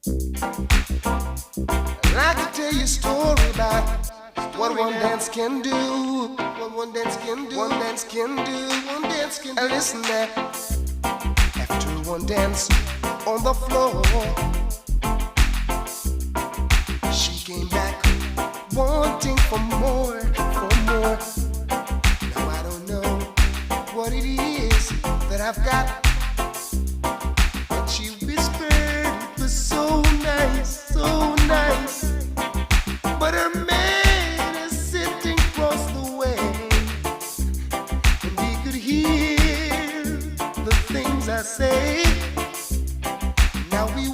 And I can tell you a story about what one dance can do. What one dance can do. One dance can do. One dance can do. And listen there. After one dance on the floor, she came back wanting for more, for more. Now I don't know what it is that I've got, but she whispered it was so nice, so nice. But her man is sitting across the way, and he could hear the things I say. Now we